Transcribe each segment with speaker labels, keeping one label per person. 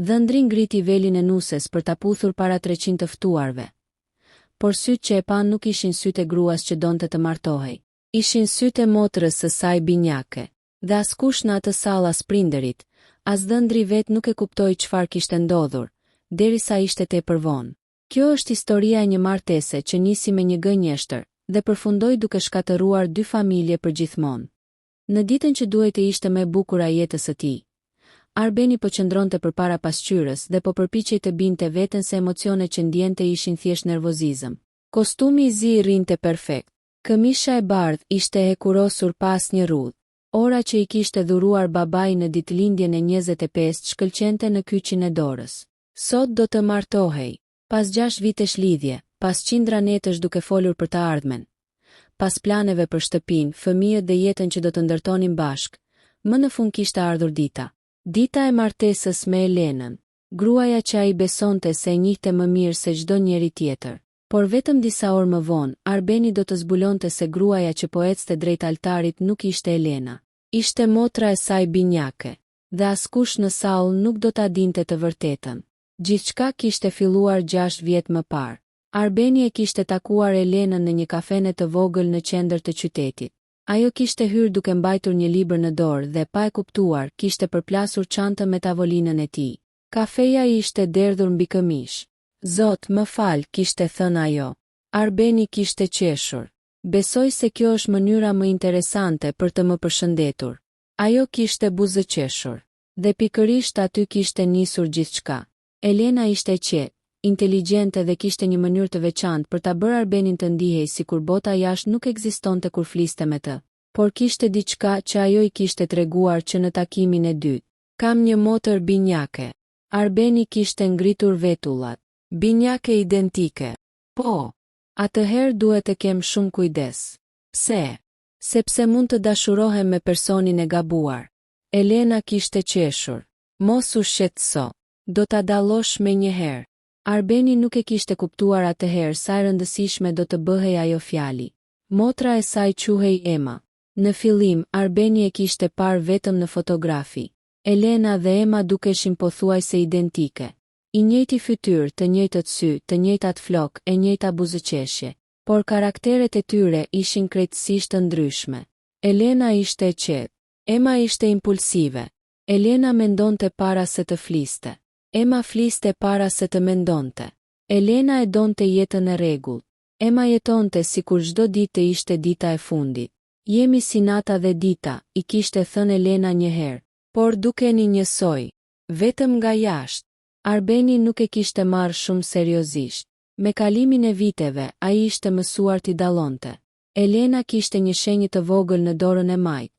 Speaker 1: Dhëndri ngriti velin e nuses për ta puthur para 300 të ftuarve. Por sytë që e pan nuk ishin sytë e gruas që donte të martohej. Ishin sytë e motrës së saj binjake. Dhe askush në atë sallë as prinderit, as dhëndri vet nuk e kuptoi çfarë kishte ndodhur, derisa ishte tepër vonë. Kjo është historia e një martese që nisi me një gënjeshtër dhe përfundoi duke shkatëruar 2 familje përgjithmonë. Në ditën që duhej të ishte më e bukur e jetës së tij, Arbeni po qëndronte përpara pasqyrës dhe po përpiqej të binte veten se emocionet që ndjente ishin thjesht nervozizëm. Kostumi i zi rrinte perfekt. Këmisha e bardhë ishte e hekurosur pas një rrudh. Ora që i kishte dhuruar babai në ditëlindjen e 25 shkëlqente në kyçin e dorës. Sot do të martohej. Pas 6 vitesh lidhje, pas qindra netësh duke folur për të ardhmen, pas planeve për shtëpinë, fëmijët dhe jetën që do të ndërtonin bashk, më në fund kishte ardhur dita. Dita e martesës me Elenën, gruaja që ai besonte se e njihte më mirë se çdo njeri tjetër. Por vetëm disa orë më vonë, Arbeni do të zbulonte se gruaja që po ecte drejt altarit nuk ishte Elena. Ishte motra e saj binjake, dhe askush në sallë nuk do ta dinte të vërtetën. Gjithçka kishte filluar 6 vjet më parë. Arbeni e kishte takuar Elenën në një kafene të vogël në qendër të qytetit. Ajo kishte hyrë duke mbajtur një libër në dorë dhe pa e kuptuar, kishte përplasur çantën me tavolinën e tij. Kafeja ishte derdhur mbi këmish. Zot, më fal, kishte thënë ajo. Arbeni kishte qeshur. Besoj se kjo është mënyra më interesante për të më përshëndetur. Ajo kishte buzëqeshur. Dhe pikërisht aty kishte nisur gjithçka. Elena ishte qetë, inteligjente dhe kishte një mënyrë të veçantë për ta bërë Arbenin të ndihej sikur bota jashtë nuk ekzistonte kur fliste me të. Por kishte diçka që ajo i kishte treguar që në takimin e dytë. Kam një motër binjake. Arbeni kishte ngritur vetullat. Binjake identike. Po. Atëherë duhet të kem shumë kujdes. Pse? Sepse mund të dashurohem me personin e gabuar. Elena kishte qeshur. Mos u shqetëso. Do ta dallosh me një herë. Arbeni nuk e kishte kuptuar atëherë sa e rëndësishme do të bëhej ajo fjali. Motra e saj quhej Emma. Në fillim, Arbeni e kishte parë vetëm në fotografi. Elena dhe Emma dukeshin pothuajse identike. I njëjti fytyrë, të njëjtët sy, të njëjtat flokë, e njëjta buzëqeshje. Por karakteret e tyre ishin krejtësisht të ndryshme. Elena ishte e qetë. Emma ishte impulsive. Elena mendonte para se të fliste. Emma fliste para se të mendonte. Elena e donte jetën e rregullt. Emma jetonte sikur çdo ditë ishte dita e fundit. Jemi si nata dhe dita, i kishte thënë Elena një herë. Por dukeni njësoj. Vetëm nga jashtë. Arbeni nuk e kishte marrë shumë seriozisht. Me kalimin e viteve, ai ishte mësuar t'i dallonte. Elena kishte një shenjë të vogël në dorën e majt,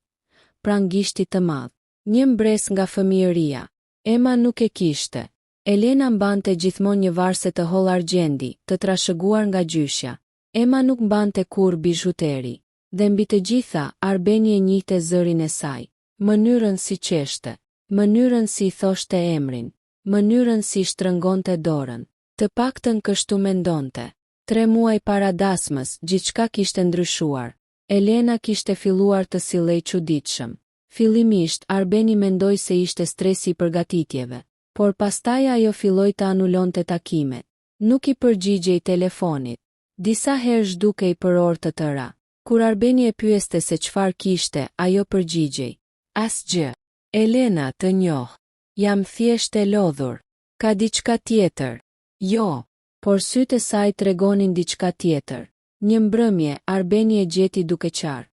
Speaker 1: pranë gishtit të madh. Një mbres nga fëmijëria. Emma nuk e kishte. Elena mbante gjithmonë një varse të holl argjendi, të trashëguar nga gjyshja. Emma nuk mbante kurrë bijuteri. Dhe mbi të gjitha, Arbeni e njihte zërin e saj. Mënyrën si qeshte. Mënyrën si i thoshte emrin. Mënyrën si shtrëngonte dorën. Të paktën kështu mendonte. 3 muaj para dasmës, gjithçka kishte ndryshuar. Elena kishte filluar të sillej çuditshëm. Fillimisht, Arbeni mendoi se ishte stresi i përgatitjeve, por pastaj ajo filloi të anulonte takimet. Nuk i përgjigjej telefonit. Disa herë zhdukej për orë të tëra. Kur Arbeni e pyeste se çfarë kishte, ajo përgjigjej. Asgjë. Elena, të njoh. Jam thjesht e lodhur. Ka diçka tjetër. Jo, por sytë e saj tregonin diçka tjetër. Një mbrëmje, Arbeni e gjeti duke qarë.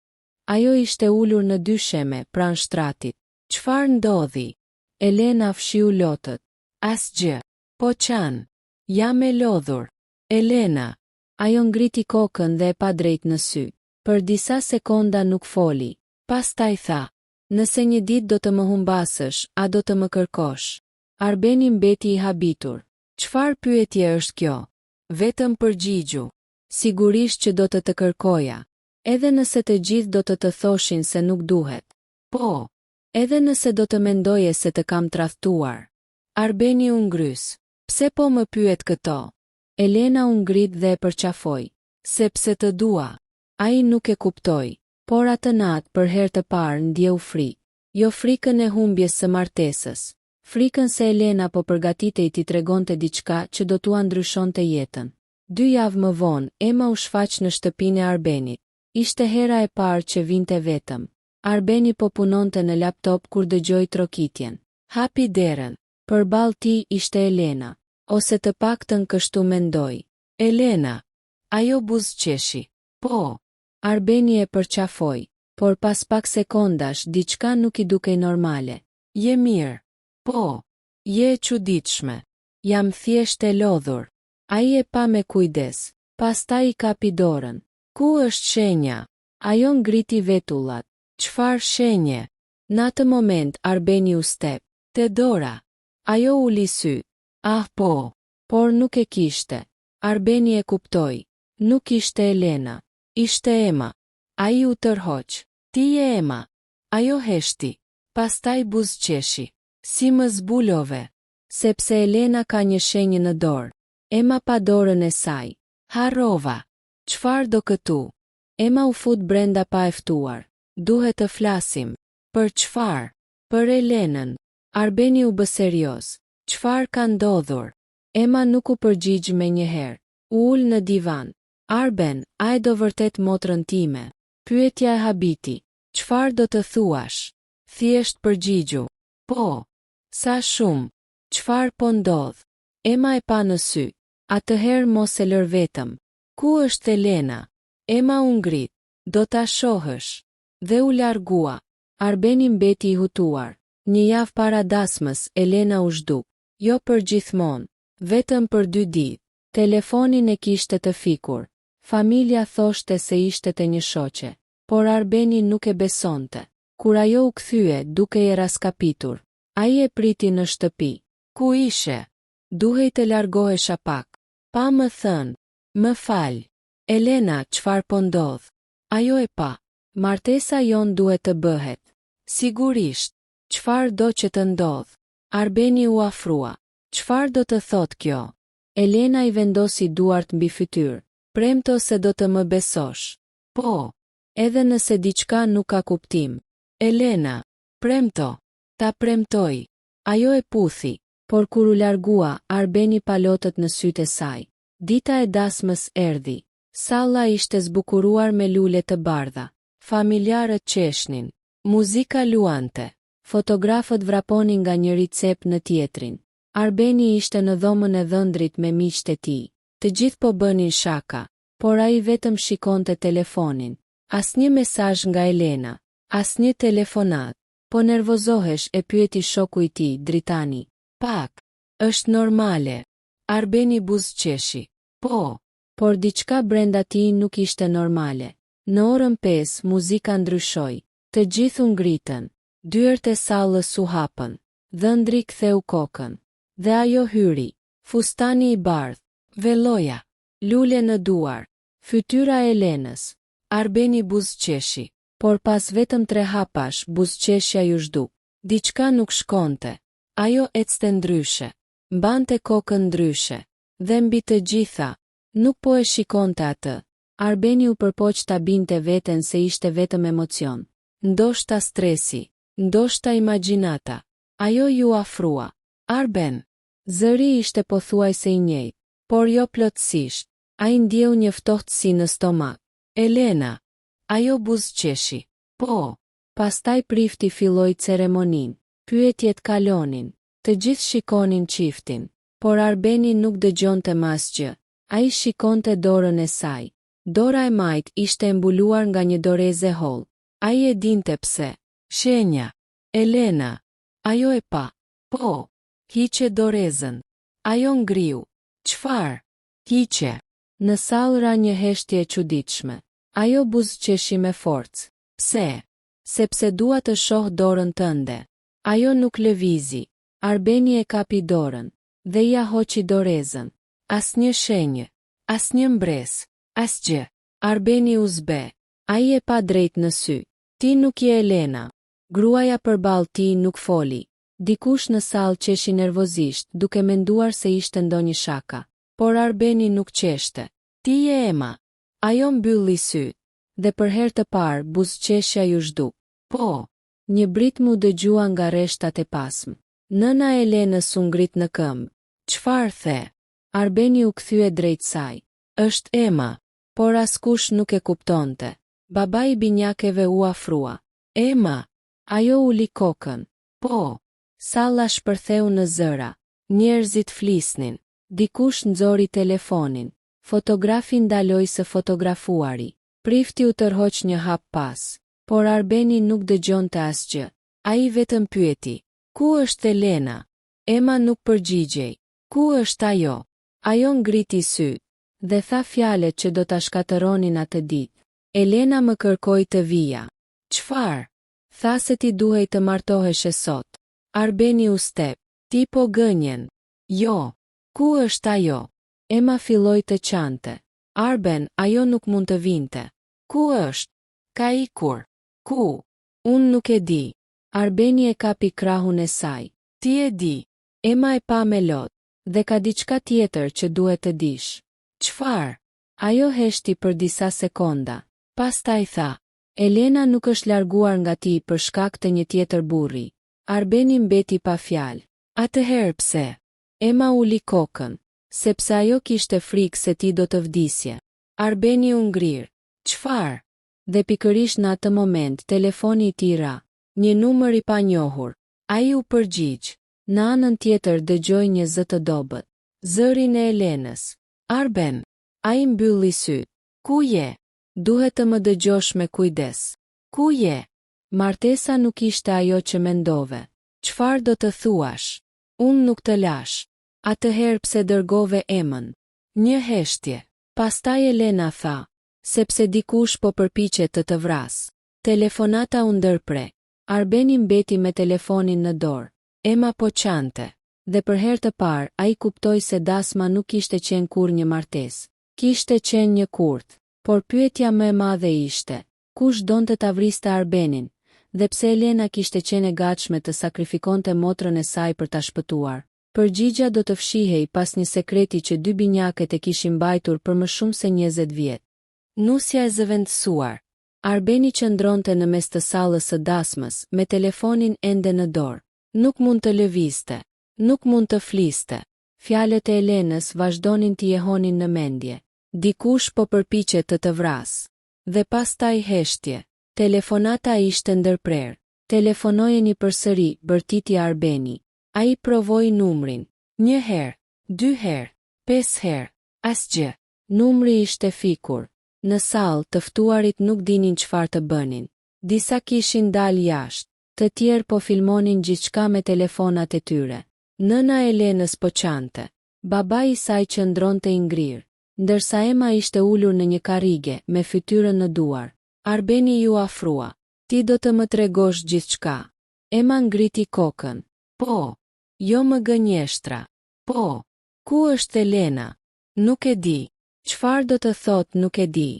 Speaker 1: Ajo ishte ulur në dysheme pranë shtratit. Çfarë ndodhi? Elena fshiu lotët. Asgjë. Po qanë. Jam e lodhur. Elena. Ajo ngriti kokën dhe e pa drejt në sy. Për disa sekonda nuk foli. Pastaj tha. Nëse një ditë do të më humbasësh, a do të më kërkosh? Arbeni mbeti i habitur. Çfarë pyetje është kjo? Vetëm përgjigju. Sigurisht që do të kërkoja. Edhe nëse të gjithë do të thoshin se nuk duhet. Po. Edhe nëse do të mendoje se të kam tradhtuar. Arbeni u ngrys. Pse po më pyet këto? Elena u ngrit dhe e përqafoi. Sepse të dua. Ai nuk e kuptoi. Por atë natë për herë të parë ndjeu frikë. Jo frikën e humbjes së martesës. frikën se Elena po përgatitej t'i tregonte diçka që do t'ua ndryshonte jetën. 2 javë më vonë, Ema u shfaq në shtëpinë e Arbenit. Ishte hera e parë që vinte vetëm. Arbeni po punonte në laptop kur dëgjoi trokitjen. Hapi derën. Përballë tij ishte Elena, ose të paktën kështu mendoi. Elena. Ajo buzëqeshi. Po. Arbeni e përqafoi, por pas pak sekondash diçka nuk i dukej normale. Je mirë. Po. Je e çuditshme. Jam thjesht e lodhur. Ai e pa me kujdes. Pastaj i kapi dorën. Ku është shenja? Ajo ngriti vetullat. Çfarë shenje? Në atë moment Arbeni u step. Te dora. Ajo uli sy. Ah po. Por nuk e kishte. Arbeni e kuptoi. Nuk ishte Elena. Ishte Ema. Ai u tërhoq. Ti je Ema. Ajo heshti. Pastaj buzëqeshi. Si më zbulove. Sepse Elena ka një shenjë në dorë. Ema pa dorën e saj. Harrova. Çfarë do këtu? Ema u fut brenda pa e ftuar. Duhet të flasim. Për çfarë? Për Elenën. Arbeni u bë serioz. Çfarë ka ndodhur? Ema nuk u përgjigj menjëherë. U ul në divan. Arben, a e do vërtet motrën time? Pyetja e habiti. Çfarë do të thuash? Thjesht përgjigju. Po. Sa shumë? Çfarë po ndodh? Ema e pa në sy. Atëherë mos e lër vetëm. Ku është Elena? Ema u ngrit. Do ta shohësh. Dhe u largua. Arbeni mbeti i hutuar. Një javë para dasmës, Elena u zhduk. Jo për gjithmonë. Vetëm për 2 ditë. Telefonin e kishte të fikur. Familja thoshte se ishte te një shoqe. Por Arbeni nuk e besonte. Kur ajo u kthye duke e raskapitur. Ai e priti në shtëpi. Ku ishe? Duhej të largohesha pak. Pa më thënë. Më fal. Elena, çfarë po ndodh? Ajo e pa. Martesa jon duhet të bëhet. Sigurisht. Çfarë do që të ndodh? Arbeni u afrua. Çfarë do të thot kjo? Elena i vendosi duart mbi fytyrë. Premto se do të më besosh. Po. Edhe nëse diçka nuk ka kuptim. Elena. Premto. Ta premtoj. Ajo e puthi. Por kur u largua, Arbeni pa lotët në sytë e saj. Dita e dasmës erdhi. Salla ishte zbukuruar me lule të bardha. Familjarët qeshnin. Muzika luante. Fotografët vraponin nga njëri cep në tjetrin. Arbeni ishte në dhomën e dhëndrit me miqtë e tij. Të gjithë po bënin shaka, por ai vetëm shikonte telefonin. Asnjë mesazh nga Elena, asnjë telefonat. Po nervozohesh, e pyeti shoku i tij, Dritani. Pak. Është normale. Arbeni buzëqeshi. Po. Por diçka brenda tij nuk ishte normale. Në orën 5 muzika ndryshoi. Të gjithë u ngritën. Dyert e sallës u hapën. Dhëndri ktheu kokën. Dhe ajo hyri. Fustani i bardhë. Velloja. Lule në duar. Fytyra e Elenës. Arbeni buzëqeshi. Por pas vetëm 3 hapash, buzëqeshja ju zhduk. Diçka nuk shkonte. Ajo ecte ndryshe. Mbante kokën ndryshe. Dhe mbi të gjitha, nuk po e shikonte atë. Arbeni u përpoq ta binte veten se ishte vetëm emocion. Ndoshta stresi. Ndoshta imagjinata. Ajo ju afrua. Arben. Zëri ishte pothuajse i njëjtë, por jo plotësisht. Ai ndjeu një ftohtësi në stomak. Elena. Ajo buzëqeshi. Po. Pastaj prifti filloi ceremoninë. Pyetjet kalonin. Të gjithë shikonin çiftin. Por Arbeni nuk dëgjonte më asgjë. Ai shikonte dorën e saj. Dora e majt ishte mbuluar nga një doreze holl. Ai e dinte pse. Shenja. Elena. Ajo e pa. Po. Hiqe dorezën. Ajo ngriu. Çfarë? Hiqe. Në sallë ra një heshtje e çuditshme. Ajo buzëqeshi me forcë. Pse? Sepse dua të shoh dorën tënde. Ajo nuk lëvizi. Arbeni e kapi dorën. Dhe ja hoqi dorezën. Asnjë shenjë. Asnjë mbres. Asgjë. Arbeni u zbe. Ai e pa drejt në sy. Ti nuk je Elena. Gruaja përballë tij nuk foli. Dikush në sallë qeshi nervozisht, duke menduar se ishte ndonjë shaka. Por Arbeni nuk qeshte. Ti je Ema. Ajo mbylli syt. Dhe për herë të parë buzëqeshja ju zhduk. Po. Një britmë u dëgjua nga rreshtat e pasmë. Nëna e Elenës u ngrit në këmbë. Çfarë the? Arbeni u kthye drejt saj. Është Ema, por askush nuk e kuptonte. Babai i binjakeve u afrua. Ema, ajo uli kokën. Po. Salla shpërtheu në zëra. Njerëzit flisnin. Dikush nxori telefonin. Fotografi ndaloi së fotografuari. Prifti u tërhoq një hap pas. Por Arbeni nuk dëgjonte asgjë. Ai vetëm pyeti. Ku është Elena? Ema nuk përgjigjej. Ku është ajo? Ajo ngriti sy dhe tha fjalë që do ta shkatëronin atë ditë. Elena më kërkoi të vija. Çfarë? Tha se ti duhej të martoheshe sot. Arbeni u step. Ti po gënjen. Jo. Ku është ajo? Ema filloi të qante. Arben, ajo nuk mund të vinte. Ku është? Ka ikur. Ku? Unë nuk e di. Arbeni e kapi krahun e saj. Ti e di. Ema e pa me lot. Dhe ka diçka tjetër që duhet të dish. Çfarë? Ajo heshti për disa sekonda. Pastaj tha. Elena nuk është larguar nga ti për shkak të një tjetër burri. Arbeni mbeti pa fjalë. Atëherë pse? Ema uli kokën. Sepse ajo kishte frikë se ti do të vdisje. Arbeni u ngrir. Çfarë? Dhe pikërisht në atë moment telefoni i tij ra. Një numër i panjohur. Ai u përgjigj. Në anën tjetër dëgjoi një zë të dobët. Zërin e Elenës. Arben. Ai mbylli syt. Ku je? Duhet të më dëgjosh me kujdes. Ku je? Martesa nuk ishte ajo që mendove. Çfarë do të thuash? Unë nuk të lash. Atëherë pse dërgove Emën? Një heshtje. Pastaj Elena tha. Sepse dikush po përpiqet të vras. Telefonata u ndërpre. Arbeni mbeti me telefonin në dorë. Ema po qante. Dhe për herë të parë, ai kuptoi se dasma nuk kishte qenë kur një martesë. Kishte qenë një kurth. Por pyetja më e madhe ishte, kush donte ta vriste Arbenin, dhe pse Elena kishte qenë e gatshme të sakrifikonte motrën e saj për ta shpëtuar. Përgjigja do të fshihej pas një sekreti që dy binjaket e kishin mbajtur për më shumë se 20 vjet. Nusja e zëvendësuar. Arbeni qëndronte në mes të sallës së dasmës, me telefonin ende në dorë. Nuk mund të lëvizte, nuk mund të fliste. Fjalët e Elenës vazhdonin t'i jehonin në mendje. Dikush po përpiqet të vras. Dhe pastaj heshtje. Telefonata ishte ndërprer. Telefonojeni përsëri, bërtiti Arbeni. Ai provoi numrin. 1 herë, 2 herë, 5 herë. Asgjë. Numri ishte fikur. Në sallë të ftuarit nuk dinin çfarë të bënin. Disa kishin dalë jashtë, të tjerë po filmonin gjithçka me telefonat e tyre. Nëna e Elenës po qante. Babai i saj qëndronte i ngrirë. Ndërsa Ema ishte ulur në një karrige me fytyrën në duar. Arbeni ju afrua. Ti do të më tregosh gjithçka. Ema ngriti kokën. Po. Jo më gënjeshtra. Po. Ku është Elena? Nuk e di. Çfarë do të thot nuk e di.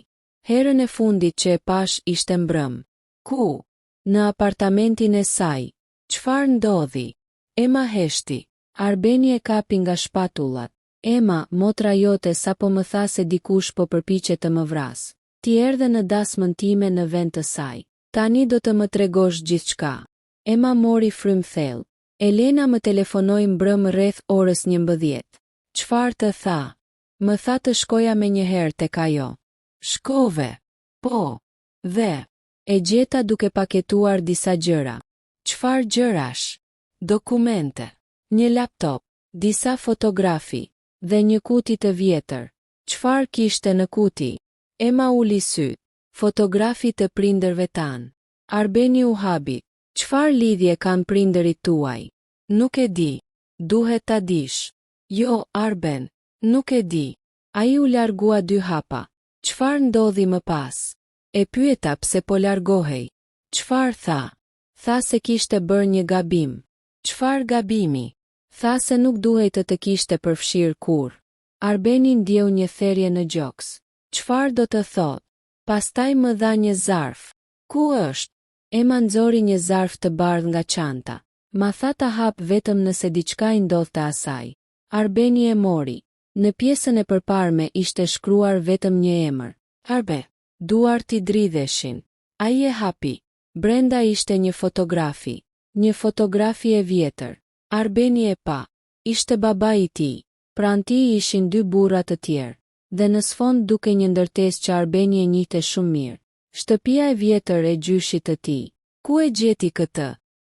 Speaker 1: Herën e fundit që e pash ishte mbrëm. Ku? Në apartamentin e saj. Çfarë ndodhi? Ema heshti. Arbeni e kapi nga shpatullat. Ema, motra jote sapo më tha se dikush po përpiqet të më vras. Ti erdhe në dasmën time në vend të saj. Tani do të më tregosh gjithçka. Ema mori frym thellë. Elena më telefonoi mbrëm rreth orës 11. Çfarë të tha? Më tha të shkoja menjëherë tek ajo. Shkove? Po. Dhe e gjeta duke paketuar disa gjëra. Çfarë gjërash? Dokumente. Një laptop, disa fotografi dhe një kuti të vjetër. Çfarë kishte në kuti? Ema uli syt. Fotografi të prindërve tan. Arbeni u habi. Çfarë lidhje kanë prindërit tuaj? Nuk e di. Duhet ta dish. Jo, Arben, nuk e di. Ai u largua 2 hapa. Çfarë ndodhi më pas? E pyeta pse po largohej. Çfarë tha? Tha se kishte bërë një gabim. Çfarë gabimi? Tha se nuk duhej të kishte përfshirë kur. Arbeni ndjeu një therrje në gjoks. Çfarë do të thot? Pastaj më dha një zarf. Ku është? Ema nxori një zarf të bardhë nga çanta. Ma tha ta hap vetëm nëse diçka i ndodhte asaj. Arbeni e mori. Në pjesën e përparme ishte shkruar vetëm një emër. Arbe. Duart i dridheshin. Ai e hapi. Brenda ishte një fotografi. Një fotografi e vjetër. Arbeni e pa. Ishte babai I tij. Pranë tij ishin 2 burra të tjerë. Dhe në sfond duke një ndërtesë që Arbeni e njihte shumë mirë. Shtëpia e vjetër e gjyshit të tij. Ku e gjeti këtë?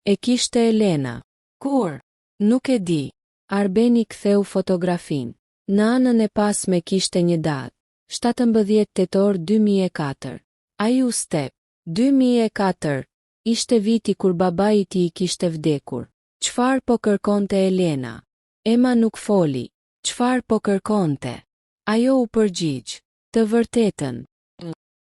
Speaker 1: E kishte Elena. Kur? Nuk e di. Arbeni ktheu fotografinë. Në anën e pasme kishte një datë. 17 tetor 2004. Ai u step. 2004. Ishte viti kur babai I tij kishte vdekur. Çfarë po kërkonte Elena? Emma nuk foli. Çfarë po kërkonte? Ajo u përgjigj. Të vërtetën.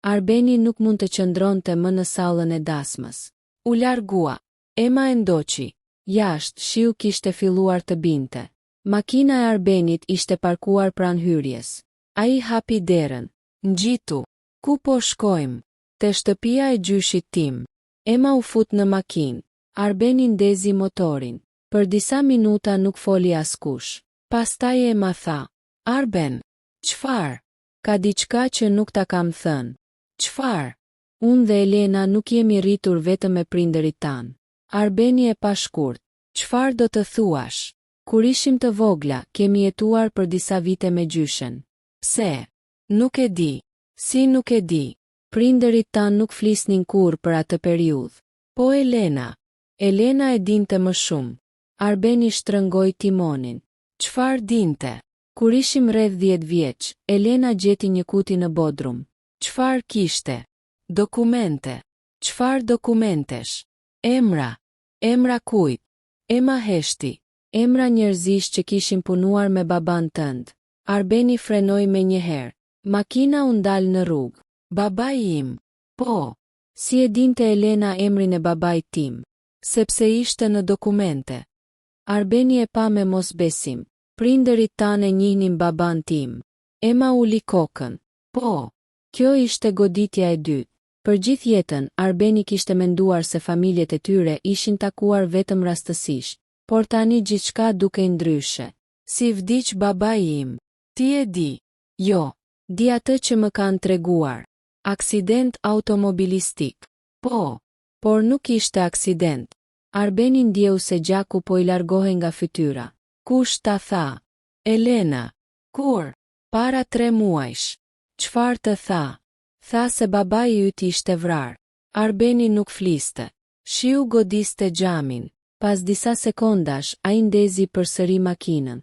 Speaker 1: Arbeni nuk mund të qëndronte më në sallën e dasmës. U largua. Emma e ndoqi. Jashtë, shiu kishte filluar të binte. Makina e Arbenit ishte parkuar pranë hyrjes. Ai hapi derën. Ngjitu. Ku po shkojmë? Te shtëpia e gjyshit tim. Emma u fut në makinë. Arbeni ndezi motorin. Për disa minuta nuk foli askush. Pastaj Emma tha. Arben. Çfarë? Ka diçka që nuk ta kam thënë. Çfarë? Unë dhe Elena nuk jemi rritur vetëm me prindërit tanë. Arbeni e pa shkurt. Çfarë do të thuash? Kur ishim të vogla, kemi jetuar për disa vite me gjyshen. Pse? Nuk e di. Si nuk e di? Prindërit tanë nuk flisnin kur për atë periudhë. Po Elena. Elena e dinte më shumë. Arbeni shtrëngoi timonin. Çfarë dinte? Kur ishim rreth 10 vjeç, Elena gjeti një kuti në bodrum. Çfarë kishte? Dokumente. Çfarë dokumentesh? Emra. Emra kujt? Emma heshti. Emra njerëzish që kishin punuar me baban tënd. Arbeni frenoi menjëherë. Makina u ndal në rrugë. Babai im. Po. Si e dinte Elena emrin e babait tim? Sepse ishte në dokumente. Arbeni e pa me mosbesim. Prindërit tanë e njihnin baban tim. Emma uli kokën. Po. Kjo ishte goditja e dytë. Për gjithë jetën, Arbeni kishte menduar se familjet e tyre ishin takuar vetëm rastësisht. Por tani gjithçka dukej ndryshe. Si vdiq babai im? Ti e di? Jo. Di atë që më kanë treguar. Aksident automobilistik. Po. Por nuk ishte aksident. Arbeni ndjeu se gjaku po I largohej nga fytyra. Kush ta tha? Elena. Kur? Para 3 muajsh. Çfarë të tha? Tha se babai yt ishte vrar. Arbeni nuk fliste. Shiu godiste xhamin. Pas disa sekondash, ai ndezi përsëri makinën.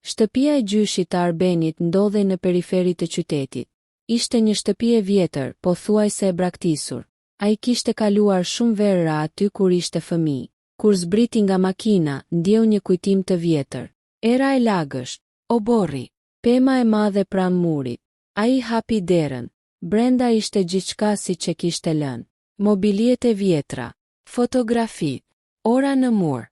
Speaker 1: Shtëpia e gjyshit të Arbenit ndodhej në periferi të qytetit. Ishte një shtëpi e vjetër, pothuajse e braktisur. Ai kishte kaluar shumë vera aty kur ishte fëmijë. Kur zbriti nga makina, ndjeu një kujtim të vjetër. Era e lagësht. O borri. Pema e madhe pranë murit. Ai hapi derën. Brenda ishte gjithçka siç e kishte lënë. Mobiljet e vjetra, fotografitë, ora në mur,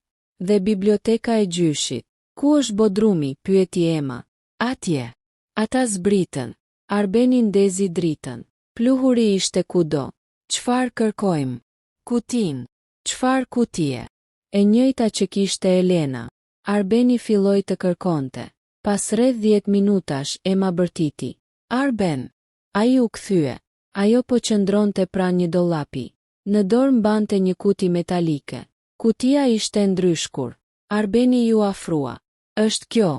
Speaker 1: dhe biblioteka e gjyshit. Ku është bodrumi? Pyeti Emma. Atje. Ata zbritën. Arbeni ndezi dritën. Pluhuri ishte kudo. Çfarë kërkojmë? Kutin. Çfarë kutie? E njëjta që kishte Elena. Arbeni filloi të kërkonte. Pas rreth 10 minutash Emma bërtiti. Arben. Ai u kthye. Ajo po qëndronte pranë një dollapi. Në dorë mbante një kuti metalike. Kutia ishte ndryshkur. Arbeni ju afrua. Është kjo?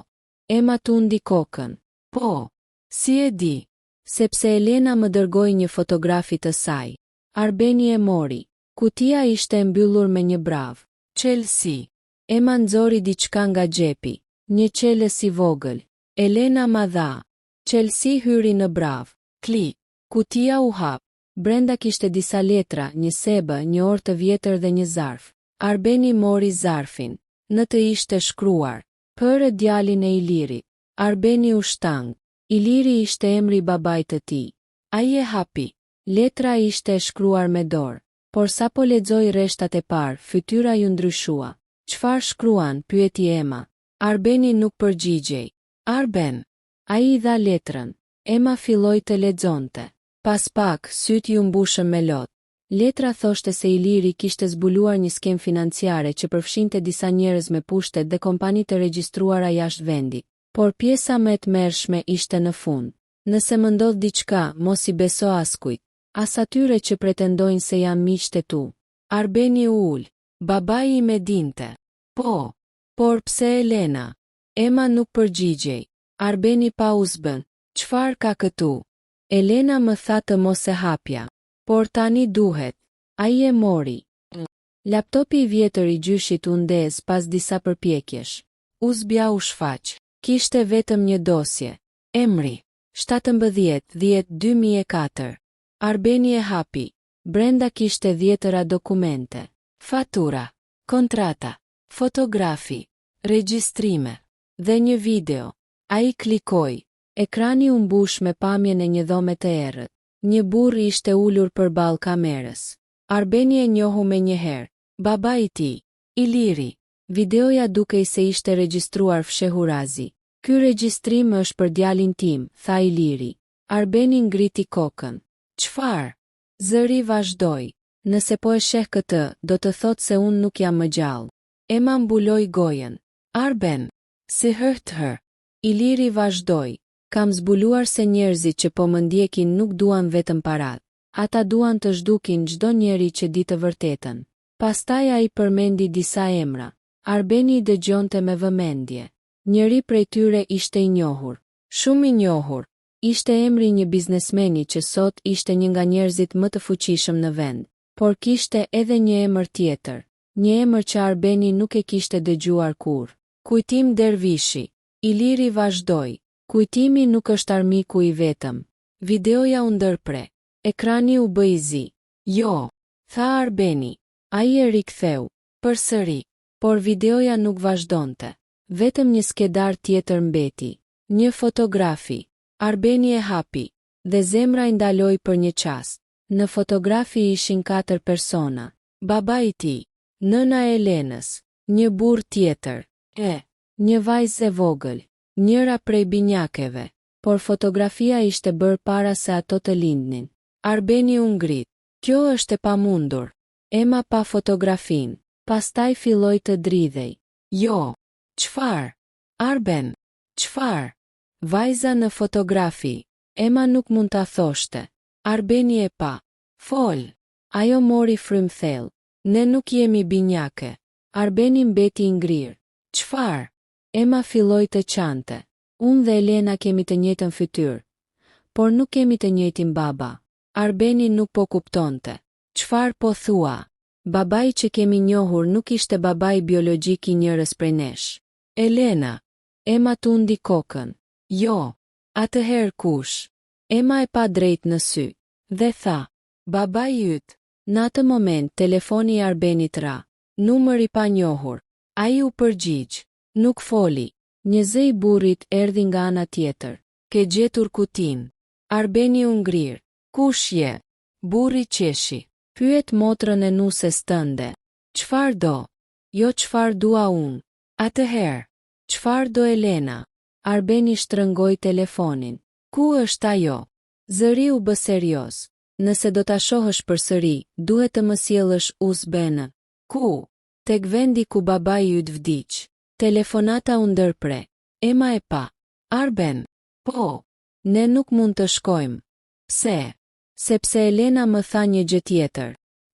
Speaker 1: Emma tundi kokën. Po. Si e di? Sepse Elena më dërgoi një fotografi të saj. Arbeni e mori. Kutia ishte mbyllur me një brav. Çelësi. Emma nxori diçka nga xhepi. Një çelës I vogël. Elena ma dha. Çelësi hyri në brav. Klik. Kutia u hap. Brenda kishte disa letra, një sebë, një orë të vjetër dhe një zarf. Arbeni mori zarfin. Në të ishte shkruar. Për djalin e Ilirit. Arbeni u shtang. Iliri ishte emri I babait të tij. Ai e hapi. Letra ishte e shkruar me dorë. Por sa po lexoi rreshtat e parë, fytyra ju ndryshua. Çfarë shkruan? Pyeti Emma. Arbeni nuk përgjigjej. Arben. Ai I dha letrën. Emma filloi të lexonte. Pas pak, syt ju mbushën me lot. Letra thoshte se Iliri kishte zbuluar një skem financiare që përfshinte disa njerëz me pushtet dhe kompani të regjistruara jashtë vendit. Por pjesa më e tmerrshme ishte në fund. Nëse më ndodh diçka, mos I beso askujt. As atyre që pretendojnë se janë miqtë e tu. Arbeni u ul. Babai I me dinte. Po. Por pse Elena? Ema nuk përgjigjej. Arbeni pa u zbën. Çfarë ka këtu? Elena më tha të mos e hapja. Por tani duhet. Ai e mori. Laptopi I vjetër I gjyshit u ndez pas disa përpjekjesh. U zbja u shfaq. Kishte vetëm një dosje. Emri. 17/10/2004. Arbeni e hapi. Brenda kishte 10 dokumente. Fatura. Kontrata. Fotografi. Regjistrime. Dhe një video. Ai klikoi. Ekrani u mbush me pamjen e një dhome të errët. Një burr ishte ulur përballë kamerës. Arbeni e njohu menjëherë. Baba I tij. Iliri. Videoja dukej se ishte regjistruar fshehurazi. Ky regjistrim është për djalin tim, tha Iliri. Arbeni ngriti kokën. Çfarë? Zëri vazhdoi. Nëse po e sheh këtë, do të thotë se unë nuk jam më gjallë. Ema mbuloi gojen. Arben. Si hëhtër. Iliri vazhdoi. Kam zbuluar se njerëzit që po më ndjekin nuk duan vetëm parat. Ata duan të zhdukin çdo njeri që di të vërtetën. Pastaj ai përmendi disa emra. Arbeni I dëgjonte me vëmendje. Njëri prej tyre ishte I njohur. Shumë I njohur. Ishte emri një biznesmeni që sot ishte një nga njerëzit më të fuqishëm në vend. Por kishte edhe një emër tjetër. Një emër që Arbeni nuk e kishte dëgjuar kurrë. Kujtim Dervishi. Iliri vazhdoi. Kujtimi nuk është armiku I vetëm. Videoja u ndërpre. Ekrani u bë I zi. Jo, tha Arbeni. Ai e riktheu. Përsëri. Por videoja nuk vazhdonte. Vetëm një skedar tjetër mbeti. Një fotografi. Arbeni e hapi. Dhe zemra I ndaloi për një çast. Në fotografi ishin 4 persona. Baba I tij. Nëna e Elenës. Një burr tjetër. Një vajzë e vogël. Njëra prej binjakeve. Por fotografia ishte bërë para se ato të lindnin. Arbeni u ngrit. Kjo është e pamundur. Ema pa fotografin. Pastaj filloi të dridhej. Jo. Çfarë? Arben. Çfarë? Vajza në fotografi. Ema nuk mund ta thoshte. Arbeni e pa. Fol. Ajo mori frymthell. Ne nuk jemi binjake. Arbeni mbeti I ngrirë. Çfarë? Ema filloi të qante. Unë dhe Elena kemi të njëjtën fytyrë. Por nuk kemi të njëjtin baba. Arbeni nuk po kuptonte. Çfarë po thua? Babai që kemi njohur nuk ishte babai biologjik I njërës prej nesh. Elena. Ema tundi kokën. Jo. Atëherë kush? Ema e pa drejt në sy. Dhe tha. Babai yt. Në atë moment telefoni I Arbenit ra. Numër I pa njohur. Ai u përgjigj. Nuk foli. Një zë I burrit erdhi nga ana tjetër. Ke gjetur kutin? Arbeni u ngrir. Kush je? Burri qeshi. Pyet motrën e nuses tënde. Çfarë do? Jo çfarë dua unë. Atëherë. Çfarë do Elena? Arbeni shtrëngoi telefonin. Ku është ajo? Zëri u bë serioz. Nëse do ta shohësh përsëri, duhet të më sjellësh USB-n. Ku? Tek vendi ku babai yt vdiq. Telefonata u ndërpre. Ema e pa. Arben. Po. Ne nuk mund të shkojmë. Pse? Sepse Elena më tha një gjë tjetër.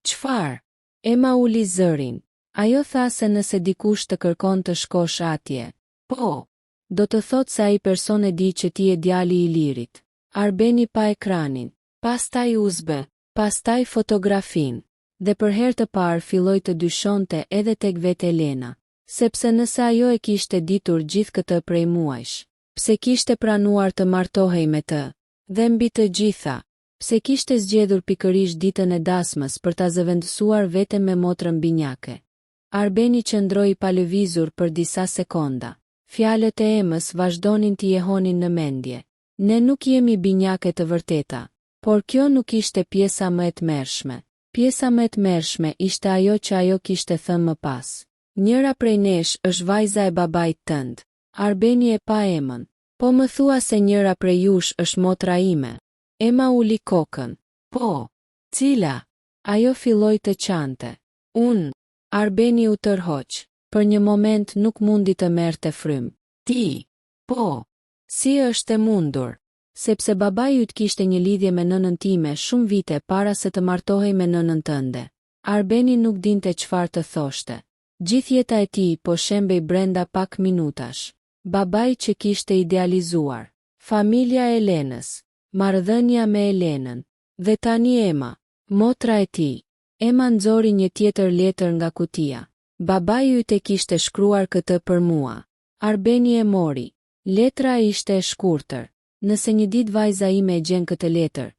Speaker 1: Çfarë? Ema uli zërin. Ajo tha se nëse dikush të kërkon të shkosh atje. Po. Do të thotë se ai person e di që ti je djali I Ilirit. Arbeni pa ekranin. Pastaj USB. Pastaj fotografin. Dhe për herë të parë filloi të dyshonte edhe tek vetë Elena. Sepse nëse ajo e kishte ditur gjithë këtë prej muajsh. Pse kishte pranuar të martohej me të? Dhe mbi të gjitha. Pse kishte zgjedhur pikërisht ditën e dasmës për ta zëvendësuar vetëm me motrën binjake? Arbeni qëndroi pa lëvizur për disa sekonda. Fjalët e Emës vazhdonin t'i jehonin në mendje. Ne nuk jemi binjake të vërteta, por kjo nuk ishte pjesa më e tmerrshme. Pjesa më e tmerrshme ishte ajo që ajo kishte thënë më pas. Njëra prej nesh është vajza e babait tënd. Arbeni e pa Emën. Po më thua se njëra prej jush është motra ime. Ema uli kokën. Po. Cila? Ajo filloi të qante. Unë. Arbeni u tërhoq. Për një moment nuk mundi të merrte frymë. Ti. Po. Si është e mundur? Sepse babai yt kishte një lidhje me nënën time shumë vite para se të martohej me nënën tënde. Arbeni nuk dinte çfarë të thoshte. Gjithë jeta e tij po shembej brenda pak minutash. Babai që kishte idealizuar. Familja e Elenës. Marrëdhënia me Elenën. Dhe tani Ema, motra e tij. Ema nxori një tjetër letër nga kutia. Babai yt e kishte shkruar këtë për mua. Arbeni e mori. Letra ishte e shkurtër. Nëse një ditë vajza ime e gjen këtë letër,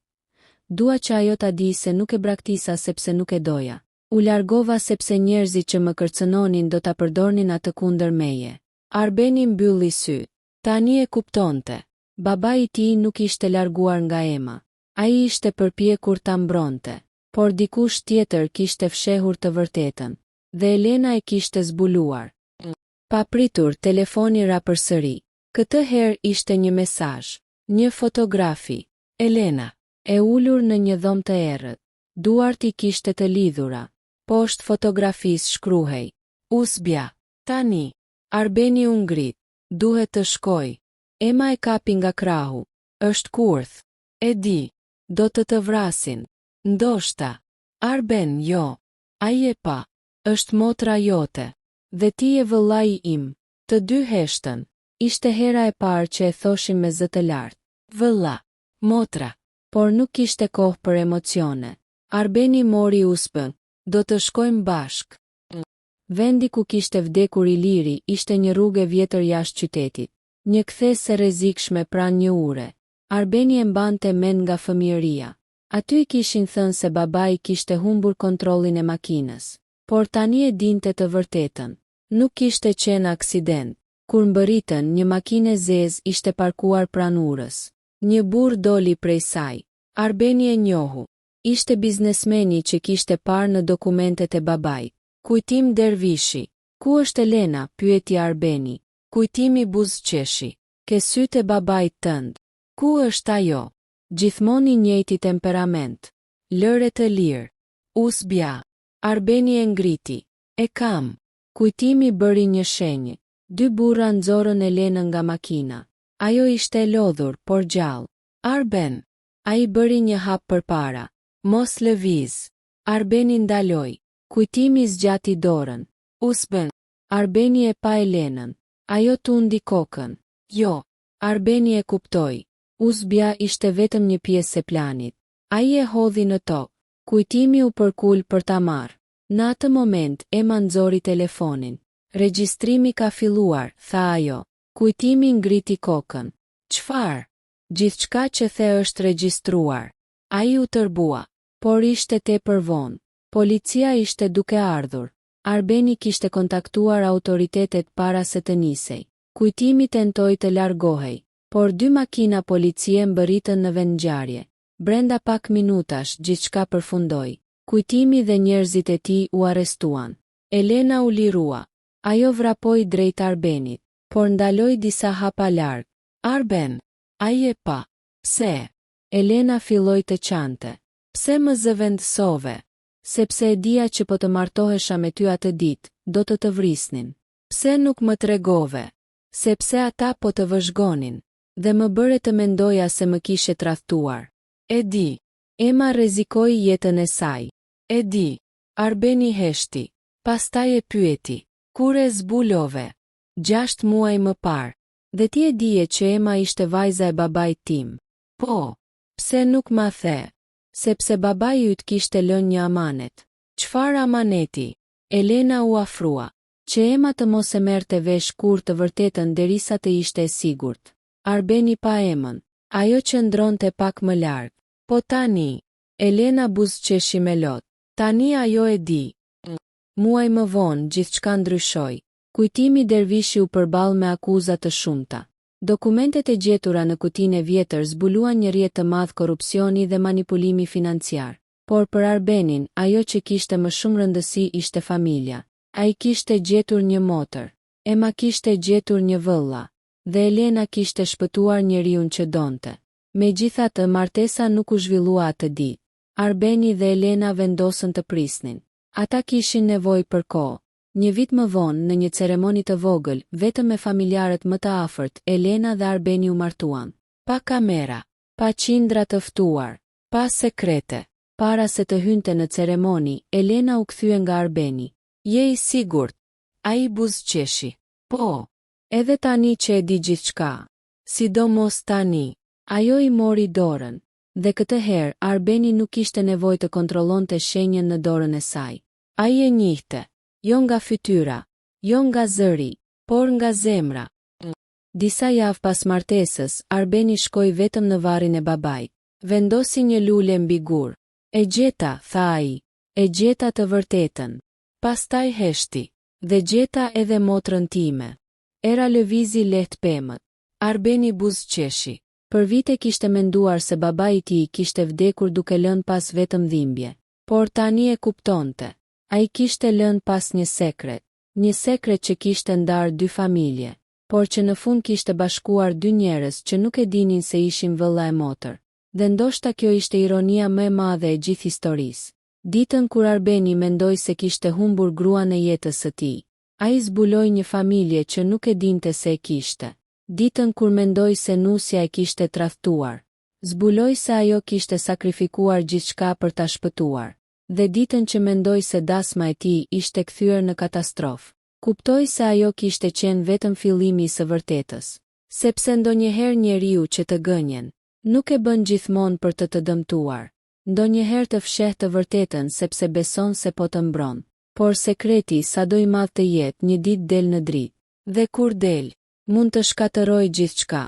Speaker 1: dua që ajo ta di se nuk e braktisa sepse nuk e doja. U largova sepse njerëzit që më kërcënonin do ta përdornin atë kundër meje. Arbeni mbylli sy. Tani e kuptonte. Babai i tij nuk ishte larguar nga Ema. Ai ishte përpjekur ta mbronte, por dikush tjetër kishte fshehur të vërtetën, dhe Elena e kishte zbuluar. Papritur, telefoni ra përsëri. Këtë herë ishte një mesazh, një fotografi. Elena, e ulur në një dhomë të errët. Duart i kishte të lidhura. Poshtë fotografisë shkruhej: Usbja. Tani. Arbeni u ngrit. Duhet të shkoj. Ema e kapi nga krahu. Është kurth. E di. Do të vrasin. Ndoshta. Arben, jo. Ai e pa. Është motra jote. Dhe ti e vëllai im. Të dy heshtën. Ishte hera e parë që e thoshim me zë të lartë. Vëlla. Motra. Por nuk kishte kohë për emocione. Arbeni mori usbën. Do të shkojmë bashk. Vendi ku kishte vdekur Iliri ishte një rrugë e vjetër jashtë qytetit. Një kthesë e rrezikshme pranë një ure. Arbeni e mbante mend nga fëmijëria. Aty i kishin thënë se babai kishte humbur kontrollin e makinës. Por tani e dinte të vërtetën. Nuk kishte qenë aksident. Kur mbërritën, një makinë e zezë ishte parkuar pranë urës. Një burr doli prej saj. Arbeni e njohu. Ishte biznesmeni që kishte parë në dokumentet e babait. Kujtim Dervishi. Ku është Elena? Pyeti Arbeni. Kujtimi Buzqeshi. Ke sytë e babait tënd. Ku është ajo? Gjithmonë i njëjti temperament. Lëre të lirë. Usbja. Arbeni e ngriti. E kam. Kujtimi bëri një shenjë. Dy burra nxorën Elenën nga makina. Ajo ishte e lodhur, por gjallë. Arben. Ai bëri një hap përpara. Mos lëviz. Arbeni ndaloi. Kujtimi zgjati dorën. Usbën. Arbeni e pa Elenën. Ajo tundi kokën. Jo. Arbeni e kuptoi. Usbja ishte vetëm një pjesë e planit. Ai e hodhi në tokë. Kujtimi u përkul për ta marrë. Në atë moment, Ema nxori telefonin. Regjistrimi ka filluar, tha ajo. Kujtimi ngriti kokën. Çfarë? Gjithçka që the është regjistruar. Ai u tërbua, por ishte tepër vonë. Policia ishte duke ardhur. Arbeni kishte kontaktuar autoritetet para se të nisej. Kujtimi tentoi të largohej, por dy makina policie mbërritën në vendngjarje. Brenda pak minutash gjithçka përfundoi. Kujtimi dhe njerëzit e tij u arrestuan. Elena u lirua. Ajo vrapoi drejt Arbenit, por ndaloi disa hapa larg. Arben. Ai e pa. Pse? Elena filloi të qante. Pse më zëvendësove? Sepse e dija që po të martohesha me ty atë ditë, do të vrisnin. Pse nuk më tregove? Sepse ata po të vëzhgonin, dhe më bëre të mendoja se më kishe tradhtuar. E di. Ema rrezikoi jetën e saj. E di. Arbeni heshti. Pastaj e pyeti. Kur e zbulove? 6 muaj më parë. Dhe ti e dije që Ema ishte vajza e babait tim. Po. Pse nuk ma the? Sepse babai yt kishte lënë një amanet. Çfarë amaneti? Elena u afrua. Që Ema të mos e merrte vesh kur të vërtetën derisa të ishte e sigurt. Arbeni pa Emën. Ajo qëndronte pak më larg. Po tani. Elena buzëqeshi me lot. Tani ajo e di. Muaj më vonë gjithçka ndryshoi. Kujtimi Dervishi u përball me akuza të shumta. Dokumentet e gjetura në kutinë e vjetër zbuluan një rrjet të madh korrupsioni dhe manipulimi financiar. Por për Arbenin, ajo që kishte më shumë rëndësi ishte familja. Ai kishte gjetur një motër. Ema kishte gjetur një vëlla. Dhe Elena kishte shpëtuar njeriun që donte. Megjithatë, martesa nuk u zhvillua atë ditë. Arbeni dhe Elena vendosën të prisnin. Ata kishin nevojë për kohë. Një vit më vonë, në një ceremoni të vogël, vetëm me familjarët më të afërt, Elena dhe Arbeni u martuan. Pa kamera, pa qindra të ftuar, pa sekrete. Para se të hynte në ceremoni, Elena u kthye nga Arbeni. Je i sigurt? A I buzëqeshi. Po, edhe tani që e di gjithçka. Sidomos tani. Ajo I mori dorën. Dhe këtë herë, Arbeni nuk ishte nevojë të kontrollonte shenjën në dorën e saj. Ai e njihte, jo nga fytyra, jo nga zëri, por nga zemra. Disa javë pas martesës, Arbeni shkoi vetëm në varrin e babait. Vendosi një lule mbi gur. E gjeta, tha ai, e gjeta të vërtetën. Pastaj heshti, dhe gjeta edhe motrën time. Era lëvizi lehtë pemët. Arbeni buzëqeshi. Për vite kishte menduar se babai I tij kishte vdekur duke lënë pas vetëm dhimbje. Por tani e kuptonte. Ai kishte lënë pas një sekret që kishte ndarë dy familje, por që në fund kishte bashkuar dy njerëz që nuk e dinin se ishin vëlla e motër. Dhe ndoshta kjo ishte ironia më e madhe e gjithë historisë. Ditën kur Arbeni mendoi se kishte humbur gruan e jetës së tij, ai zbuloi një familje që nuk e dinte se e kishte. Ditën kur mendoi se nusja e kishte tradhtuar, zbuloi se ajo kishte sakrifikuar gjithçka për ta shpëtuar. Dhe ditën që mendoi se dasma e tij ishte kthyer në katastrofë, kuptoi se ajo kishte qenë vetëm fillimi I së vërtetës. Sepse ndonjëherë njeriu që të gënjen, nuk e bën gjithmonë për të dëmtuar. Ndonjëherë të fsheh të vërtetën sepse beson se po të mbron. Por sekreti sado I madh të jetë një ditë del në dritë. Dhe kur del, mund të shkatërrojë gjithçka.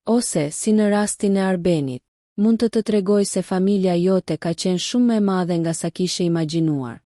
Speaker 1: Ose, si në rastin e Arbenit, mund të tregoj se familja jote ka qenë shumë më e madhe nga sa kishe imagjinuar.